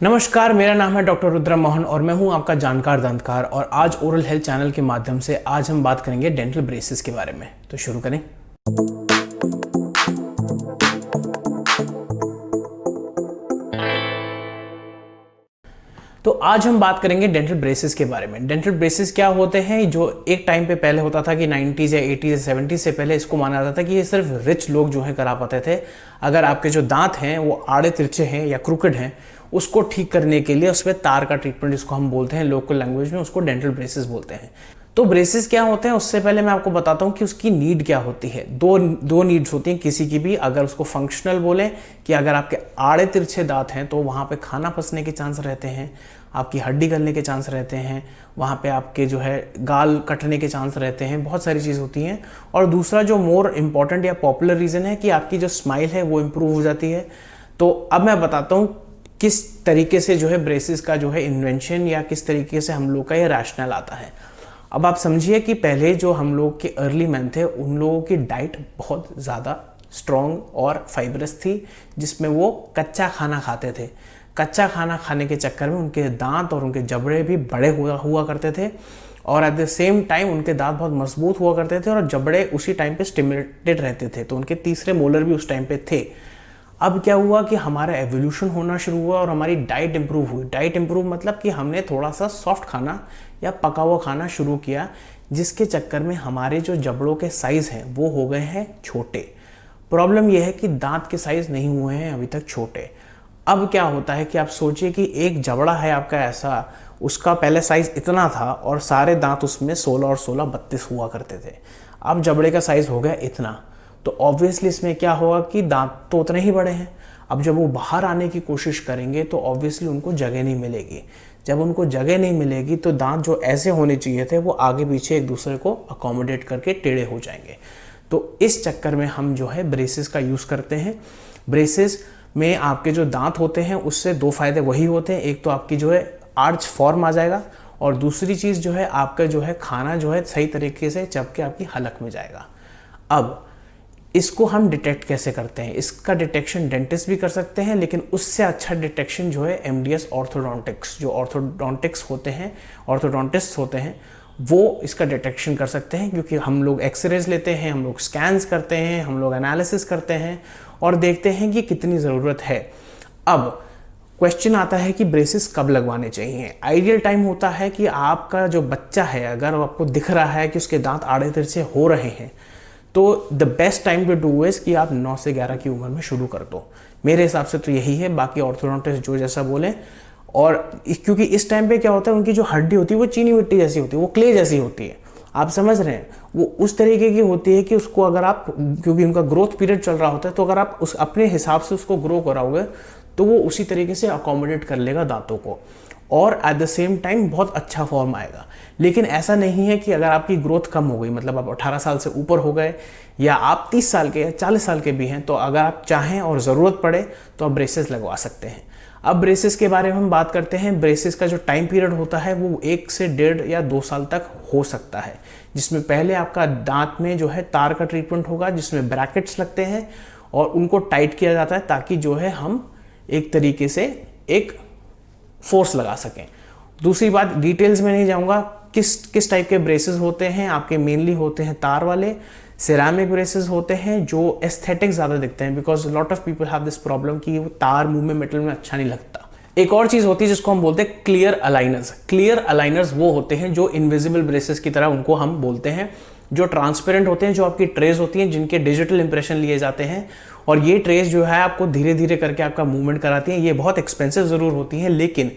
नमस्कार, मेरा नाम है डॉक्टर रुद्र मोहन और मैं हूं आपका जानकार दंतकार। और आज ओरल हेल्थ चैनल के माध्यम से आज हम बात करेंगे डेंटल ब्रेसेस के बारे में। तो शुरू करें। तो आज हम बात करेंगे डेंटल ब्रेसेस के बारे में। डेंटल ब्रेसेस क्या होते हैं? जो एक टाइम पे पहले होता था कि 90s या 80s या 70s से पहले इसको माना जाता था कि ये सिर्फ रिच लोग जो है करा पाते थे। अगर आपके जो दांत हैं वो आड़े तिरछे हैं या क्रूकेड हैं, उसको ठीक करने के लिए उसमें तार का ट्रीटमेंट, जिसको हम बोलते हैं लोकल लैंग्वेज में, उसको डेंटल ब्रेसेस बोलते हैं। तो ब्रेसेस क्या होते हैं उससे पहले मैं आपको बताता हूँ कि उसकी नीड क्या होती है। दो नीड्स होती हैं किसी की भी। अगर उसको फंक्शनल बोलें कि अगर आपके आड़े तिरछे दांत हैं तो वहाँ पे खाना फंसने के चांस रहते हैं, आपकी हड्डी गलने के चांस रहते हैं, वहाँ पे आपके जो है गाल कटने के चांस रहते हैं, बहुत सारी चीज़ होती हैं। और दूसरा जो मोर इम्पॉर्टेंट या पॉपुलर रीज़न है कि आपकी जो स्माइल है वो इम्प्रूव हो जाती है। तो अब मैं बताता हूँ किस तरीके से जो है ब्रेसेस का जो है इन्वेंशन या किस तरीके से हम लोग का ये रैशनल आता है। अब आप समझिए कि पहले जो हम लोग के अर्ली मैन थे उन लोगों की डाइट बहुत ज़्यादा स्ट्रॉन्ग और फाइबरस थी, जिसमें वो कच्चा खाना खाते थे। कच्चा खाना खाने के चक्कर में उनके दांत और उनके जबड़े भी बड़े हुआ करते थे और एट द सेम टाइम उनके दांत बहुत मजबूत हुआ करते थे और जबड़े उसी टाइम पे स्टिमुलेटेड रहते थे, तो उनके तीसरे मोलर भी उस टाइम पे थे। अब क्या हुआ कि हमारा एवोल्यूशन होना शुरू हुआ और हमारी डाइट इंप्रूव हुई। डाइट इंप्रूव मतलब कि हमने थोड़ा सा सॉफ्ट खाना या पका हुआ खाना शुरू किया, जिसके चक्कर में हमारे जो जबड़ों के साइज़ हैं वो हो गए हैं छोटे। प्रॉब्लम यह है कि दांत के साइज़ नहीं हुए हैं अभी तक छोटे। अब क्या होता है कि आप सोचिए कि एक जबड़ा है आपका ऐसा, उसका पहले साइज़ इतना था और सारे दांत उसमें 16 और 16 32 हुआ करते थे। अब जबड़े का साइज़ हो गया इतना, तो ऑब्वियसली इसमें क्या होगा कि दांत तो उतने ही बड़े हैं। अब जब वो बाहर आने की कोशिश करेंगे तो ऑब्वियसली उनको जगह नहीं मिलेगी। जब उनको जगह नहीं मिलेगी तो दांत जो ऐसे होने चाहिए थे वो आगे पीछे एक दूसरे को अकोमोडेट करके टेढ़े हो जाएंगे। तो इस चक्कर में हम जो है ब्रेसेस का यूज़ करते हैं। ब्रेसेस में आपके जो दांत होते हैं उससे दो फायदे वही होते हैं, एक तो आपकी जो है आर्च फॉर्म आ जाएगा और दूसरी चीज़ जो है आपका जो है खाना जो है सही तरीके से चब के आपकी हलक में जाएगा। अब इसको हम डिटेक्ट कैसे करते हैं? इसका डिटेक्शन डेंटिस्ट भी कर सकते हैं, लेकिन उससे अच्छा डिटेक्शन जो है एमडीएस ऑर्थोडोंटिक्स, जो ऑर्थोडोंटिक्स होते हैं, ऑर्थोडोंटिस्ट होते हैं, वो इसका डिटेक्शन कर सकते हैं। क्योंकि हम लोग एक्सरेज लेते हैं, हम लोग स्कैन्स करते हैं, हम लोग एनालिसिस करते हैं और देखते हैं कि कितनी ज़रूरत है। अब क्वेश्चन आता है कि ब्रेसेस कब लगवाने चाहिए? आइडियल टाइम होता है कि आपका जो बच्चा है, अगर आपको दिख रहा है कि उसके दांत आड़े तिरछे हो रहे हैं, तो the best time to do is कि आप 9 से 11 की उम्र में शुरू कर दो। मेरे हिसाब से तो यही है, बाकी ऑर्थोडोंटिस्ट जो जैसा बोले। और क्योंकि इस टाइम पे क्या होता है, उनकी जो हड्डी होती है वो चीनी मिट्टी जैसी होती है, वो क्ले जैसी होती है, आप समझ रहे हैं। वो उस तरीके की होती है कि उसको अगर आप, क्योंकि उनका ग्रोथ पीरियड चल रहा होता है, तो अगर आप उस अपने हिसाब से उसको ग्रो कराओगे तो वो उसी तरीके से अकोमोडेट कर लेगा दांतों को और एट द सेम टाइम बहुत अच्छा फॉर्म आएगा। लेकिन ऐसा नहीं है कि अगर आपकी ग्रोथ कम हो गई, मतलब आप 18 साल से ऊपर हो गए या आप 30 साल के या 40 साल के भी हैं, तो अगर आप चाहें और ज़रूरत पड़े तो आप ब्रेसेस लगवा सकते हैं। अब ब्रेसेस के बारे में हम बात करते हैं। ब्रेसेस का जो टाइम पीरियड होता है वो 1 से 1.5 या 2 साल तक हो सकता है, जिसमें पहले आपका दांत में जो है तार का ट्रीटमेंट होगा, जिसमें ब्रैकेट्स लगते हैं और उनको टाइट किया जाता है ताकि जो है हम एक तरीके से एक फोर्स लगा सकें। दूसरी बात, डिटेल्स में नहीं जाऊंगा, किस टाइप के ब्रेसेस होते हैं। आपके मेनली होते हैं तार वाले, सिरामिक ब्रेसेस होते हैं जो एस्थेटिक ज़्यादा दिखते हैं, because lot of people have this problem कि वो तार मुंह में मेटल में अच्छा नहीं लगता। एक और चीज़ होती है जिसको हम बोलते हैं क्लियर अलाइनर्स। क्लियर अलाइनर्स वो होते हैं जो इनविजिबल ब्रेसेस की तरह उनको हम बोलते हैं, जो ट्रांसपेरेंट होते हैं, जो आपकी ट्रेस होती हैं, जिनके डिजिटल इंप्रेशन लिए जाते हैं और ये ट्रेस जो है आपको धीरे धीरे करके आपका मूवमेंट कराती हैं। ये बहुत एक्सपेंसिव ज़रूर होती हैं, लेकिन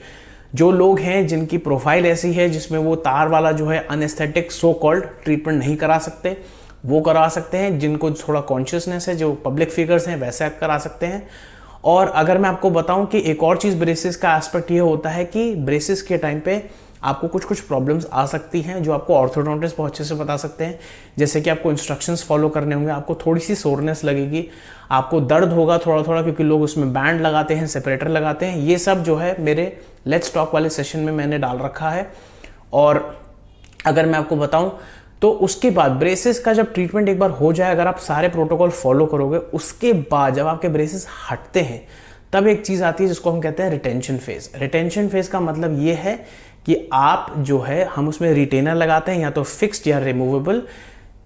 जो लोग हैं जिनकी प्रोफाइल ऐसी है जिसमें वो तार वाला जो है अनएस्थेटिक सो कॉल्ड ट्रीटमेंट नहीं करा सकते, वो करा सकते हैं। जिनको थोड़ा कॉन्शियसनेस है, जो पब्लिक फिगर्स हैं, वैसे करा सकते हैं। और अगर मैं आपको बताऊं कि एक और चीज़ ब्रेसेस का एस्पेक्ट ये होता है कि ब्रेसेस के टाइम पे आपको कुछ प्रॉब्लम्स आ सकती हैं जो आपको ऑर्थोडोंटिस्ट बहुत अच्छे से बता सकते हैं। जैसे कि आपको इंस्ट्रक्शंस फॉलो करने होंगे, आपको थोड़ी सी सोरनेस लगेगी, आपको दर्द होगा थोड़ा थोड़ा, क्योंकि लोग उसमें बैंड लगाते हैं, सेपरेटर लगाते हैं। ये सब जो है मेरे लेट्स टॉक वाले सेशन में मैंने डाल रखा है। और अगर मैं आपको बताऊं तो उसके बाद ब्रेसेस का जब ट्रीटमेंट एक बार हो जाए, अगर आप सारे प्रोटोकॉल फॉलो करोगे, उसके बाद जब आपके ब्रेसेस हटते हैं तब एक चीज़ आती है जिसको हम कहते हैं रिटेंशन फेज। रिटेंशन फेज का मतलब ये है कि आप जो है हम उसमें रिटेनर लगाते हैं, या तो फिक्स्ड या रिमूवेबल,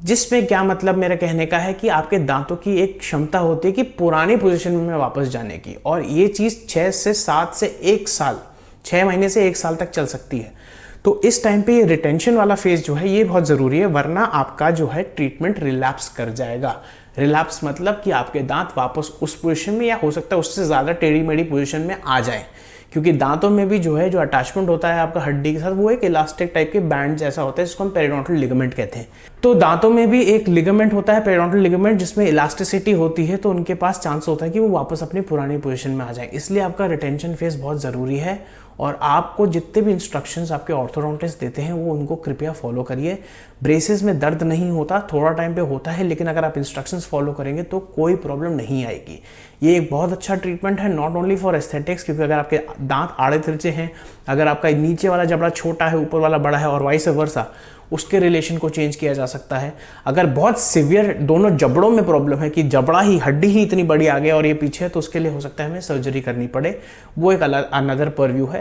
जिसमें क्या मतलब मेरा कहने का है कि आपके दांतों की एक क्षमता होती है कि पुरानी पोजीशन में वापस जाने की, और ये चीज़ 6 से 7 से 1 साल, 6 महीने से 1 साल तक चल सकती है। तो इस टाइम पे ये रिटेंशन वाला फेज जो है ये बहुत ज़रूरी है, वरना आपका जो है ट्रीटमेंट रिलैप्स कर जाएगा। रिलैप्स मतलब कि आपके दांत वापस उस पोजीशन में, या हो सकता है उससे ज़्यादा टेढ़ी मेढ़ी पोजीशन में आ जाए, क्योंकि दांतों में भी जो है जो अटैचमेंट होता है आपका हड्डी के साथ, वो एक इलास्टिक टाइप के बैंड जैसा होता है जिसको हम पेरिडोंटल लिगामेंट कहते हैं। तो दांतों में भी एक लिगामेंट होता है पेरिडोंटल लिगामेंट, जिसमें इलास्टिसिटी होती है, तो उनके पास चांस होता है कि वो वापस अपनी पुरानी पोजीशन में आ जाए। इसलिए आपका रिटेंशन फेज बहुत ज़रूरी है, और आपको जितने भी इंस्ट्रक्शंस आपके ऑर्थोडोंटिस्ट देते हैं वो उनको कृपया फॉलो करिए। ब्रेसेस में दर्द नहीं होता, थोड़ा टाइम पे होता है, लेकिन अगर आप इंस्ट्रक्शंस फॉलो करेंगे तो कोई प्रॉब्लम नहीं आएगी। ये एक बहुत अच्छा ट्रीटमेंट है, नॉट ओनली फॉर एस्थेटिक्स, क्योंकि अगर आपके दांत आड़े तिरछे हैं, अगर आपका नीचे वाला जबड़ा छोटा है ऊपर वाला बड़ा है और वाइस वर्सा, उसके रिलेशन को चेंज किया जा सकता है। अगर बहुत सिवियर दोनों जबड़ों में प्रॉब्लम है कि जबड़ा ही, हड्डी ही इतनी बड़ी आ गई और ये पीछे है, तो उसके लिए हो सकता है हमें सर्जरी करनी पड़े, वो एक अलग अनदर परव्यू है।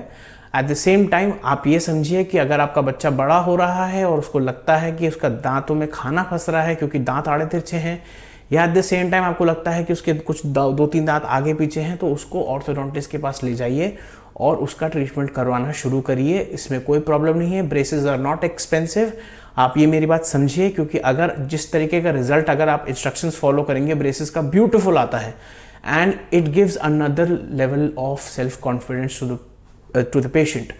एट द सेम टाइम आप ये समझिए कि अगर आपका बच्चा बड़ा हो रहा है और उसको लगता है कि उसका दांतों में खाना फंस रहा है क्योंकि दांत आड़े तिरछे हैं, या एट द सेम टाइम आपको लगता है कि उसके कुछ 2-3 दांत आगे पीछे हैं, तो उसको ऑर्थोडोंटिस्ट के पास ले जाइए और उसका ट्रीटमेंट करवाना शुरू करिए। इसमें कोई प्रॉब्लम नहीं है, ब्रेसेस आर नॉट एक्सपेंसिव। आप ये मेरी बात समझिए, क्योंकि अगर जिस तरीके का रिजल्ट अगर आप इंस्ट्रक्शंस फॉलो करेंगे ब्रेसेस का, ब्यूटीफुल आता है, and it gives another level of self confidence to the patient.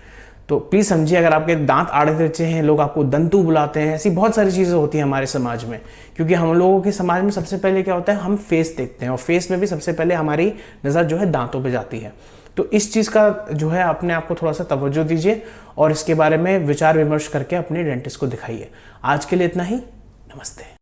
तो प्लीज़ समझिए, अगर आपके दांत आड़े तिरछे हैं, लोग आपको दंतु बुलाते हैं, ऐसी बहुत सारी चीज़ें होती हैं हमारे समाज में, क्योंकि हम लोगों के समाज में सबसे पहले क्या होता है, हम फेस देखते हैं, और फेस में भी सबसे पहले हमारी नज़र जो है दांतों पे जाती है। तो इस चीज़ का जो है अपने आप को थोड़ा सा तवज्जो दीजिए और इसके बारे में विचार विमर्श करके अपने डेंटिस्ट को दिखाइए। आज के लिए इतना ही, नमस्ते।